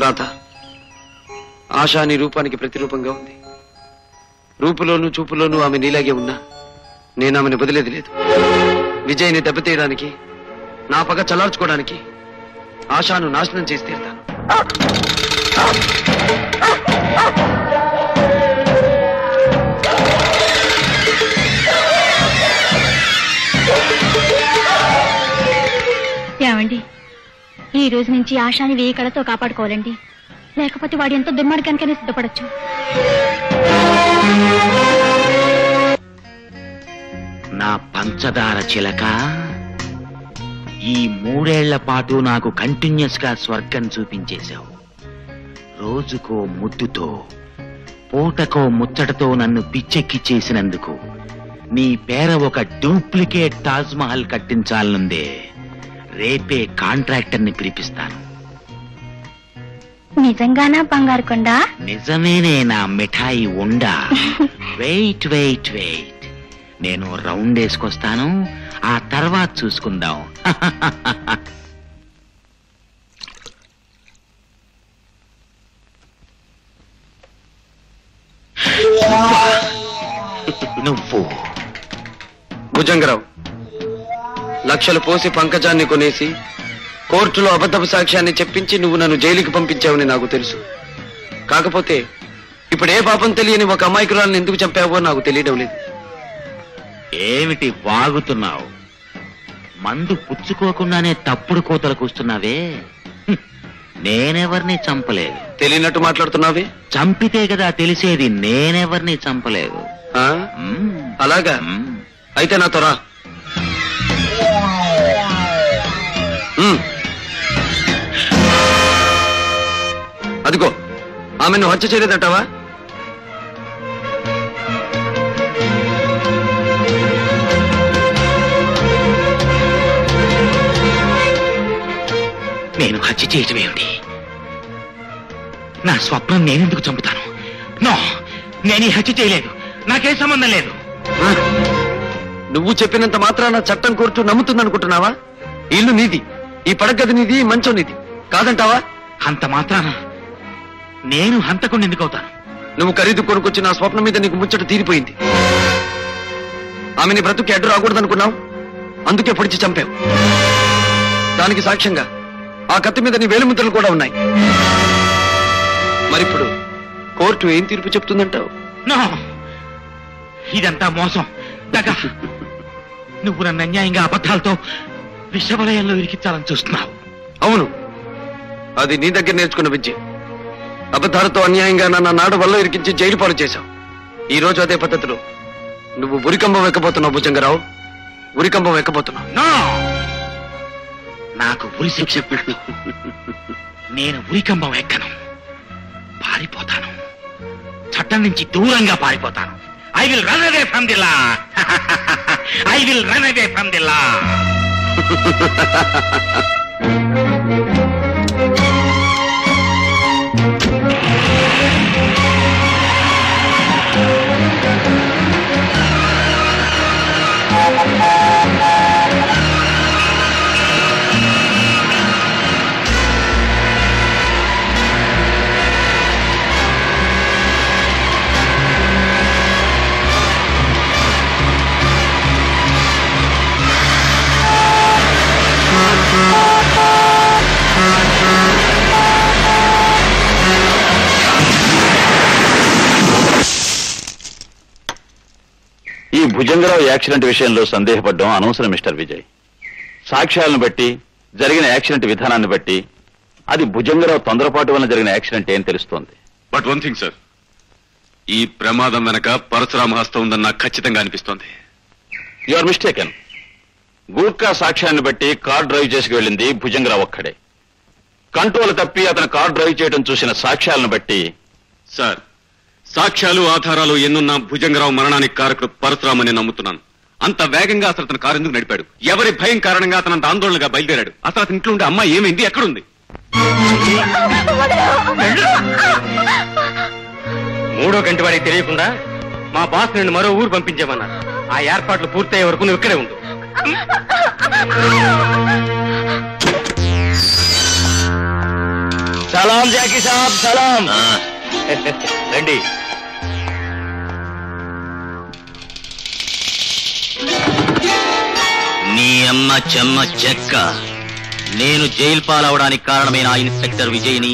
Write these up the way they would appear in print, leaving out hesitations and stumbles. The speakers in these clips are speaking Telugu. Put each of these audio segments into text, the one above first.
రాధ, ఆశ నీ రూపానికి ప్రతిరూపంగా ఉంది. రూపులోనూ చూపులోనూ ఆమె నీలాగే ఉన్నా నేను ఆమెను వదిలేది లేదు. విజయ్ని దెబ్బతీయడానికి, నా పగ చల్లార్చుకోవడానికి ఆశాను నాశనం చేసి తీరుతాను. ఏమండి, ఈ రోజు నుంచి ఆశాని వేయి కళతో కాపాడుకోవాలండి. లేకపోతే వాడు ఎంతో దుర్మార్గానికైనా సిద్ధపడచ్చు. నా పంచదార చిలక, ఈ 3 ఏళ్ల పాటు నాకు కంటిన్యూస్ గా స్వర్గం చూపించేశావు. రోజుకో ముద్దుతో, పూటకో ముచ్చటతో నన్ను పిచ్చెక్కి చేసినందుకు నీ పేర ఒక డూప్లికేట్ తాజ్ మహల్ కట్టించాలనుందే. రేపే కాంట్రాక్టర్ ని పిలిపిస్తాను. నిజంగానా బంగారు కొండ? నిజమేనే నా మిఠాయి ఉండా. వెయిట్ వెయిట్ వెయిట్, నేను రౌండ్ వేసుకొస్తాను, ఆ తర్వాత చూసుకుందాం. నువ్వు భుజంగరావు, లక్షలు పోసి పంకజాన్ని కొనేసి కోర్టులో అబద్ధపు సాక్ష్యాన్ని చెప్పించి నువ్వు నన్ను జైలుకి పంపించావని నాకు తెలుసు. కాకపోతే ఇప్పుడు ఏ పాపం తెలియని ఒక అమాయకురాలను ఎందుకు చంపావో నాకు తెలియడం లేదు. ఏమిటి వాగుతున్నావు? మందు పుచ్చుకోకుండానే తప్పుడు కోతలు కూస్తున్నావే. నేనెవరిని చంపలేదు. తెలియనట్టు మాట్లాడుతున్నావే. చంపితే కదా తెలిసేది. నేనెవరిని చంపలేదు. అలాగా? అయితే నాతో రా. అదిగో, ఆమెను హత్య చేయలేదంటావా? నేను హత్య చేయటం ఏమిటి? నా స్వప్నం నేనెందుకు చంపుతాను? నో, నేను ఈ హత్య చేయలేదు. నాకేం సంబంధం లేదు. నువ్వు చెప్పినంత మాత్రాన చట్టం కోర్టు నమ్ముతుందనుకుంటున్నావా? ఇల్లు నీది, ఈ పడగది నీది, మంచం నీది కాదంటావా? అంత మాత్రాన నేను హంతకుండా ఎందుకు అవుతాను? నువ్వు ఖరీదు కొనుకొచ్చి నా స్వప్నం మీద నీకు ముచ్చట తీరిపోయింది. ఆమెని బ్రతుకి అడ్డు రాకూడదనుకున్నావు, అందుకే పొడిచి చంపావు. దానికి సాక్ష్యంగా ఆ కత్తి మీద నీ వేలిముద్రలు కూడా ఉన్నాయి. మరిప్పుడు కోర్టు ఏం తీర్పు చెప్తుందంటావు? ఇదంతా మోసం, దగా. నువ్వు నన్ను అన్యాయంగా అబద్ధాలతో విషవలయంలో ఇరికించాలని చూస్తున్నావు. అవును, అది నీ దగ్గర నేర్చుకున్న విద్య. అబద్ధాలతో అన్యాయంగా నన్ను నాడు వల్ల ఇరికించి జైలు పాలు చేశావు. ఈ రోజు అదే పద్ధతిలో నువ్వు ఉరికంబం ఎక్కబోతున్నావు భుజంగరావు. ఉరికంబం ఎక్కబోతున్నావు. నాకు ఉరి శిక్ష పెట్టు. నేను ఉరికంబం ఎక్కను. పారిపోతాను. చట్టం నుంచి దూరంగా పారిపోతాను. I will run away from the law. I will run away from the law. ఈ భుజంగరావు యాక్సిడెంట్ విషయంలో సందేహపడ్డం అనవసరం మిస్టర్ విజయ్. సాక్ష్యాలను బట్టి, జరిగిన యాక్సిడెంట్ విధానాన్ని బట్టి అది భుజంగరావు తొందరపాటు వల్ల జరిగిన యాక్సిడెంట్ ఏం తెలుస్తోంది. బట్ వన్ థింగ్ సార్, ఈ ప్రమాదం వెనక పరశురామ హస్తం ఉందని నాకు ఖచ్చితంగా అనిపిస్తోంది. You are mistaken. గూర్ఖా సాక్ష్యాన్ని బట్టి కార్ డ్రైవ్ చేసుకు వెళ్ళింది భుజంగరావు ఒక్కడే. కంట్రోల్ తప్పి అతను కార్ డ్రైవ్ చేయడం చూసిన సాక్ష్యాలను బట్టి. సార్, సాక్ష్యాలు ఆధారాలు ఎన్నున్నా భుజంగరావు మరణానికి కారకుడు పరశురామని నమ్ముతున్నాను. అంత వేగంగా అసలు అతను కారు ఎందుకు నడిపాడు? ఎవరి భయం కారణంగా అతను అంత ఆందోళనగా బయలుదేరాడు? అసలు అతని ఇంట్లో ఉండే అమ్మాయి ఏమైంది? ఎక్కడుంది? 3వ గంట వాడికి తెలియకుండా మా బాస్ నిన్ను మరో ఊరు పంపించామన్నారు. ఆ ఏర్పాట్లు పూర్తయ్యే వరకు నువ్వు ఇక్కడే ఉండు. సలాం జాకీ సాబ్, సలాం. రండి. నీ అమ్మ చెమ్మ చెక్క. నేను జైలు పాలవడానికి కారణమైన ఆ ఇన్స్పెక్టర్ విజయ్ని,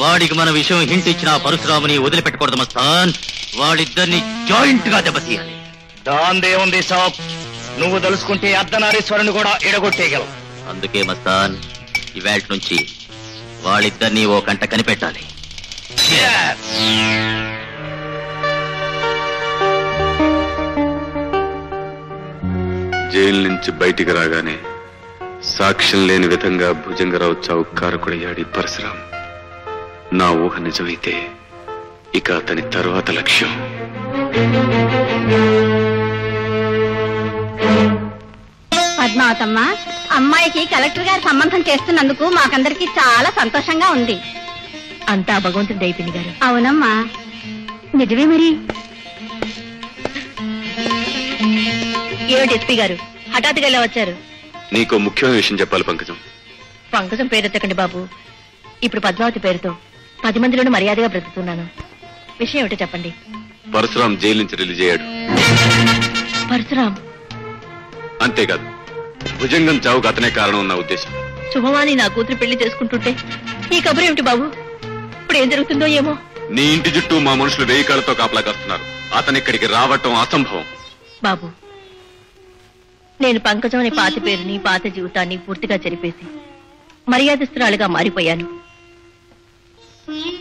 వాడికి మన విషయం హింట్ ఇచ్చిన పరశురాముని వదిలిపెట్టకూడదు మస్తాన్. వాళ్ళిద్దరిని జాయింట్ గా దెబ్బతీయాలి. దాందేముంది సాబ్, నువ్వు తలుసుకుంటే అర్ధనారీశ్వరుని కూడా ఎడగొట్టేయగలవు. అందుకే మస్తాన్, ఇవాళ నుంచి వాళ్ళిద్దరినీ ఓ కంట కనిపెట్టాలి. జైలు నుంచి బయటికి రాగానే సాక్ష్యం లేని విధంగా భుజంగరావు చావు కారకుడయ్యాడు పరశురాం. నా ఊహ నిజమైతే ఇక అతని తరువాత లక్ష్యం పద్మావతమ్మ, అమ్మాయికి కలెక్టర్ గారి సంబంధం చేస్తున్నందుకు మాకందరికి చాలా సంతోషంగా ఉంది. అంతా భగవంతుడి దయపిని గారు. అవునమ్మా, నిజమే. మరి ఏమిటి ఎస్పీ గారు హఠాత్తుగా ఇలా వచ్చారు? నీకో ముఖ్యమైన విషయం చెప్పాలి పంకజం. పంకజం పేరెత్తకండి బాబు. ఇప్పుడు పద్మావతి పేరుతో 10 మందిలోనూ మర్యాదగా బ్రతుకుతున్నాను. విషయం ఏమిటో చెప్పండి. పరశురాం జైలు నుంచి రిలీజ్ అయ్యాడు. పరశురాం? అంతేకాదు, భుజంగం చావుకు అతనే కారణం ఉన్న ఉద్దేశం. శుభవాణి నా కూతురు పెళ్లి చేసుకుంటుంటే ఈ కబురు ఏమిటి బాబు? ఇప్పుడు ఏం జరుగుతుందో ఏమో. నీ ఇంటి చుట్టూ మా మనుషులు 1000 కాళ్లతో కాపలా కాస్తున్నారు. అతను ఇక్కడికి రావటం అసంభవం. బాబు, నేను పంకజం అనే పాత పేరుని, పాత జీవితాన్ని పూర్తిగా చెరిపేసి మర్యాదస్తురాలుగా మారిపోయాను.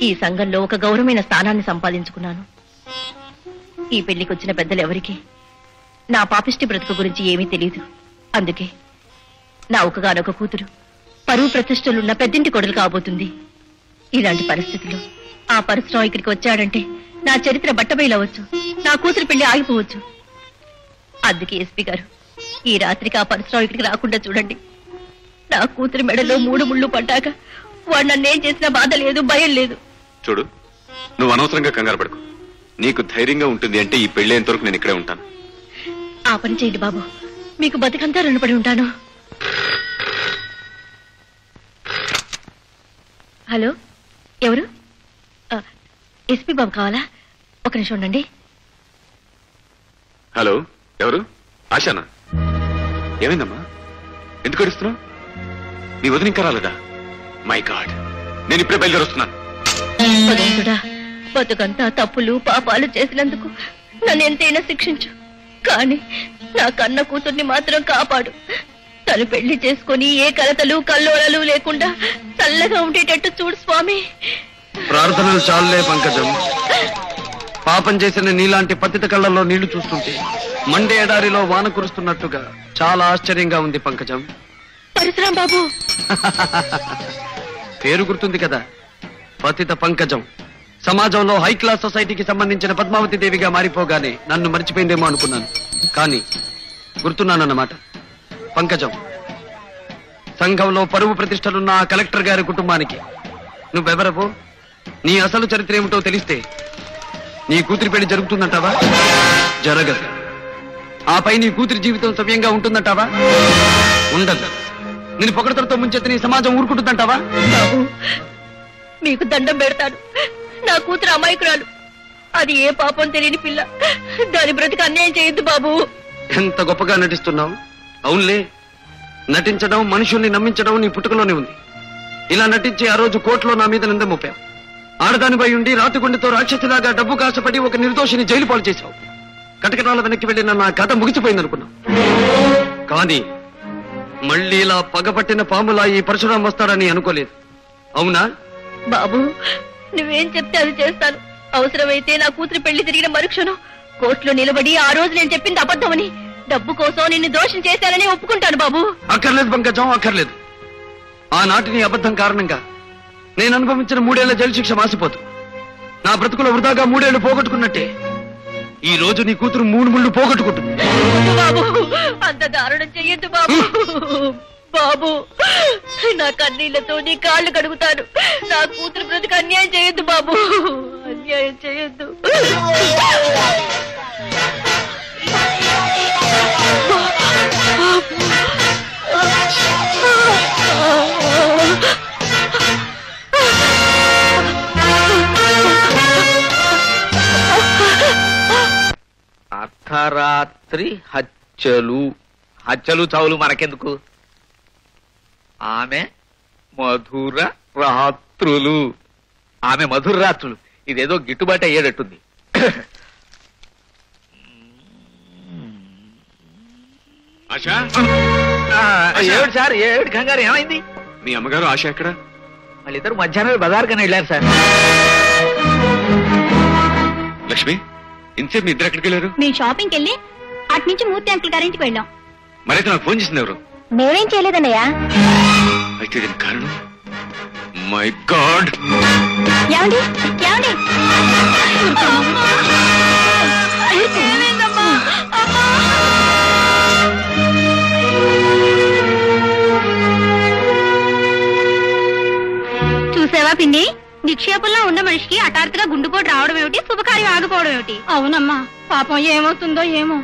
ఈ సంఘంలో ఒక గౌరవమైన స్థానాన్ని సంపాదించుకున్నాను. ఈ పెళ్లికి వచ్చిన పెద్దలు ఎవరికి నా పాపిష్టి బ్రతుకు గురించి ఏమీ తెలియదు. అందుకే నా ఒకగానొక కూతురు పరువు ప్రతిష్టలున్న పెద్దింటి కొడలు కాబోతుంది. ఇలాంటి పరిస్థితుల్లో ఆ పరశురాం ఇక్కడికి వచ్చాడంటే నా చరిత్ర బట్టబయలవచ్చు, నా కూతురు పెళ్లి ఆగిపోవచ్చు. అందుకే ఎస్పీ గారు, ఈ రాత్రికి ఆ పరశురాం ఇక్కడికి రాకుండా చూడండి. నా కూతురు మెడలో 3 ముళ్ళు పడ్డాక వాడు నన్నేం చేసినా బాధ లేదు, భయం లేదు. చూడు, నువ్వు అనవసరంగా కంగారు పడుకో. నీకు ధైర్యంగా ఉంటుంది అంటే ఈ పెళ్లేంత వరకు నేను ఇక్కడే ఉంటాను. ఆ పని చేయండి బాబు, మీకు బతికంతా రుణపడి ఉంటాను. హలో, ఎవరు? ఎస్పీ బాబు కావాలా? ఒక నిమిషం ఉండండి. హలో, ఎవరు? ఆశానా? ఏమైందమ్మా? ఎందుకు అడుస్తున్నావు? నీ వదిన ఇంకా రాలేదా? మై గాడ్, నేను ఇప్పుడే బయలుదేరొస్తున్నాను. భగవంతుడా, బతుకంతా తప్పులు పాపాలు చేసినందుకు నన్ను ఎంతైనా శిక్షించు, కానీ నా కన్న కూతుర్ని మాత్రం కాపాడు. తను పెళ్లి చేసుకుని ఏ కలతలు కల్లోలలు లేకుండా చల్లగా ఉండేటట్టు చూడు స్వామి. ప్రార్థనలు చాలులే పంకజం. పాపం చేసిన నీలాంటి పతిత కళ్ళల్లో నీళ్లు చూస్తుంటే మండే ఎడారిలో వాన కురుస్తున్నట్టుగా చాలా ఆశ్చర్యంగా ఉంది పంకజం. పరశురాం బాబు పేరు గుర్తుంది కదా, పతిత పంకజం. సమాజంలో హై క్లాస్ సొసైటీకి సంబంధించిన పద్మావతి దేవిగా మారిపోగానే నన్ను మర్చిపోయిందేమో అనుకున్నాను, కానీ గుర్తున్నానన్నమాట. పంకజం, సంఘంలో పరువు ప్రతిష్టలున్న ఆ కలెక్టర్ గారి కుటుంబానికి నువ్వెవరవు, నీ అసలు చరిత్ర ఏమిటో తెలిస్తే నీ కూతురి పెళ్లి జరుగుతుందంటావా? జరగదు. ఆపై నీ కూతురి జీవితం సవ్యంగా ఉంటుందంటావా? ఉండదు. నేను పొగడతలతో ముంచెత్తి నీ సమాజం ఊరుకుంటుందంటావా? బాబు, మీకు దండం పెడతాను. నా కూతురు అమాయకురాలు, అది ఏ పాపం తెలియని పిల్ల. దాని బ్రతికి అన్యాయం చేయొద్దు బాబు. ఎంత గొప్పగా నటిస్తున్నావు. అవునులే, నటించడం, మనుషుల్ని నమ్మించడం నీ పుట్టుకలోనే ఉంది. ఇలా నటించి ఆ రోజు కోర్టులో నా మీద నింద మోపావు. ఆడదానిపై ఉండి రాతిగుండితో రాక్షసిలాగా డబ్బు కాసపడి ఒక నిర్దోషిని జైలు పాలు చేశావు. కటకటాల వెనక్కి వెళ్లిన నా కథ ముగిసిపోయిందనుకున్నావు. కానీ మళ్ళీ ఇలా పగపట్టిన పాములా ఈ పరశురాం వస్తాడని అనుకోలేదు. అవునా? బాబు, నువ్వేం చెప్తే అది చేస్తాను. అవసరమైతే నా కూతురు పెళ్లి జరిగిన మరుక్షణం కోర్టులో నిలబడి ఆ రోజు నేను చెప్పింది అబద్ధమని, డబ్బు కోసం నిన్ను దోషం చేశానని ఒప్పుకుంటాను బాబు. అక్కర్లేదు పంకజం, అక్కర్లేదు. ఆనాటి నీ అబద్ధం కారణంగా నేను అనుభవించిన 3 ఏళ్ల జైలు శిక్ష మాసిపోతు. నా బ్రతుకులో వృధాగా 3 ఏళ్లు పోగొట్టుకున్నట్టే ఈ రోజు నీ కూతురు 3 ముళ్ళు పోగొట్టుకుంటుంది. బాబు, అంత దారుణం చెయ్యొద్దు బాబు. బాబు, నా కన్నీళ్లతో నీ కాళ్ళు కడుగుతాను. నా కూతురు బ్రతుకు అన్యాయం చేయొద్దు బాబు, అన్యాయం చేయొద్దు. బాబు, రాత్రి హత్యలు హత్యలు చావులు మనకెందుకు? ఆమె మధుర రాత్రులు, ఆమె మధుర రాత్రులు. ఇదేదో గిట్టుబాటు అయ్యేటట్టుంది. ఆశా, ఏమిటి సార్, ఏమిటి కంగారు, ఏమైంది? మీ అమ్మగారు ఆశ ఎక్కడ? వాళ్ళిద్దరు మధ్యాహ్నం బజార్ కన్నా వెళ్ళారు సార్. లక్ష్మి, ఇంతసేపు మీ ఇద్దరు ఎక్కడికి వెళ్ళారు? మేము షాపింగ్కి వెళ్ళి అటు నుంచి మూర్తి అంకుల్ గారింటికి వెళ్ళాం. మరైతే నాకు ఫోన్ చేసింది ఎవరు? మేమేం చేయలేదన్నయ్యా. అయితే దీనికి కారణం మై గాడ్. ఏమండి ఏమండి చూసావా పిన్ని, నిక్షేపంలో ఉన్న మనిషికి హఠాత్తుగా గుండెపోటు రావడం ఏమిటి, శుభకార్యం ఆగిపోవడం ఏమిటి? అవునమ్మా, పాపం ఏమవుతుందో ఏమో.